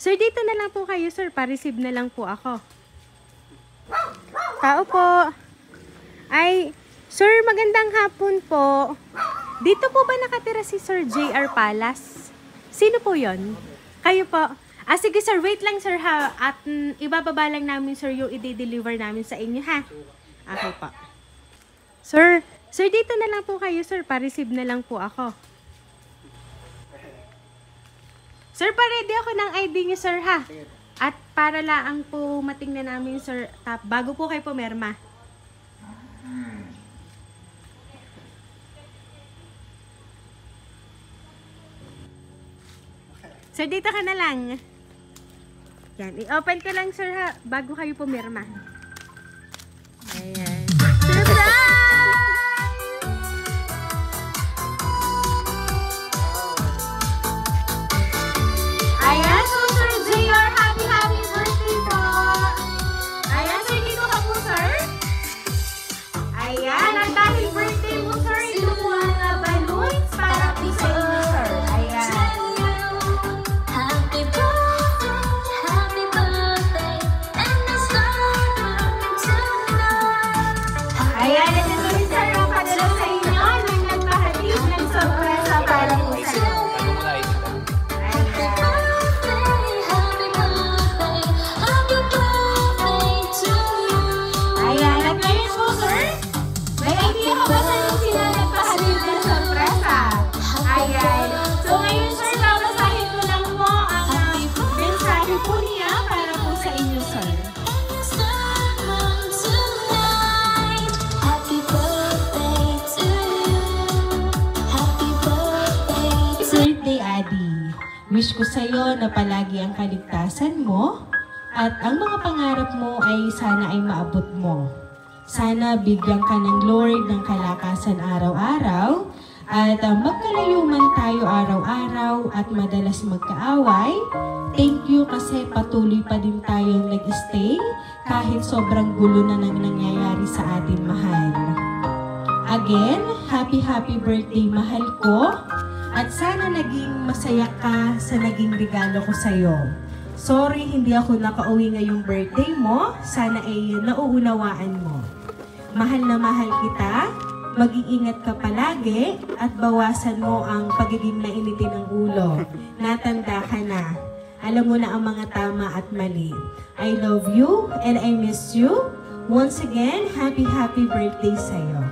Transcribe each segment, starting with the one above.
Sir, dito na lang po kayo, sir. Pa-receive na lang po ako. Tao po. Ay, sir, magandang hapon po. Dito po ba nakatira si Sir JR Palas? Sino po yon? Kayo po. Ah, sige sir, wait lang sir ha. At ibababa lang namin sir yung i-deliver namin sa inyo ha. Okay po. Sir, dito na lang po kayo sir. Pa-receive na lang po ako. Sir, pa-ready ako ng ID niyo sir ha. At para lang po matingnan namin sir, bago po kayo pumirma. Sir, dito ka na lang. Yan, i-open ko lang sir ha, bago kayo pumirma. Ayan. Surprise! Ayan, so Sir JR, happy birthday po! Ayan, sir, dito ka po sir. Ayan, at dahil birthday mo sir, ito po ang balloons para po sa inyo sir. Ayan. Ayan, ito rin sir ang padala sa inyo nang nagpahatid ng sorpresa para po sa inyo. Ayan, at ngayon po sir, may idea ko ba sa inyo sila nagpahatid ng sorpresa? Ayan, so ngayon sir, babasahin ko lang po ang mensahe po niya para po sa inyo sir. Birthday Adi, wish ko sa'yo na palagi ang kaligtasan mo at ang mga pangarap mo ay sana ay maabot mo. Sana bigyan ka ng Lord ng kalakasan araw-araw at magkalayo man tayo araw-araw at madalas magkaaway. Thank you kasi patuloy pa din tayong nag-stay kahit sobrang gulo na nang nangyayari sa atin, mahal. Again, happy birthday mahal ko. At sana naging masaya ka sa naging regalo ko sa'yo. Sorry, hindi ako nakauwi ngayong birthday mo. Sana ay nauunawaan mo. Mahal na mahal kita. Mag-iingat ka palagi at bawasan mo ang pagiging nainitin ng ulo. Natanda ka na. Alam mo na ang mga tama at mali. I love you and I miss you. Once again, happy birthday sa'yo.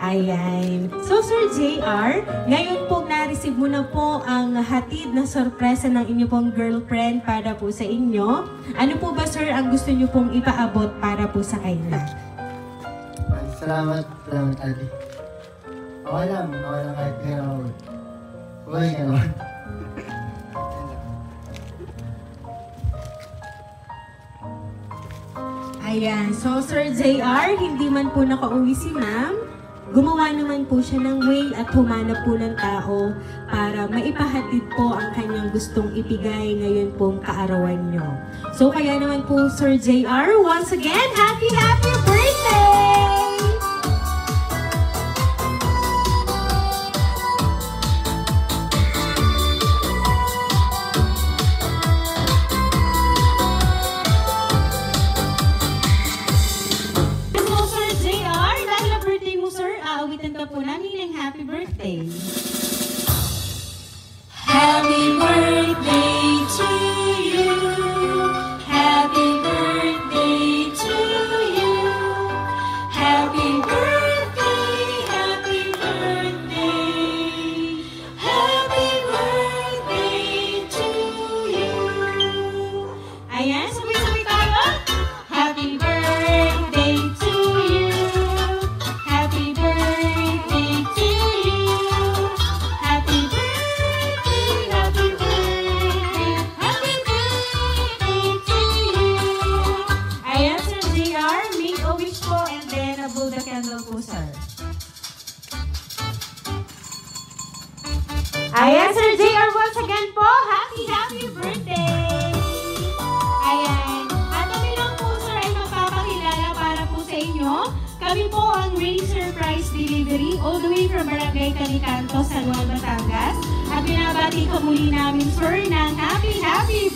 Ayan. So, Sir JR, ngayon po na-receive mo na po ang hatid na sorpresa ng inyo pong girlfriend para po sa inyo. Ano po ba, sir, ang gusto nyo pong ipaabot para po sa kanya? Salamat, Adi. Okay lang kahit hindi na ako. Uy, gano'n. Ayan. So, Sir JR, hindi man po nakauwi si ma'am. Gumawa naman po siya ng way at humanap po ng tao para maipahatid po ang kanyang gustong ibigay ngayon pong kaarawan nyo. So kaya naman po Sir JR, once again, happy birthday! Aawitan ka po namin ng happy birthday. Happy birthday to you. Happy birthday to you. Happy birthday, happy birthday. Happy birthday to you. Ayan, sabay-sabay tayo. Happy birthday to you. Happy birthday to you. Happy birthday, happy birthday, happy birthday to you. Ayan, Sir JR, make a wish po and then blow the candle po, sir. Ayan, Sir JR, once again po, happy birthday! Ayan, at kami lang po, sir, ay magpapakilala para po sa inyo. Kami po ang Ray Surprise Delivery all the way from Barangay Calicanto, San Juan, Batangas. At binabati ko muli namin, sir, ng happy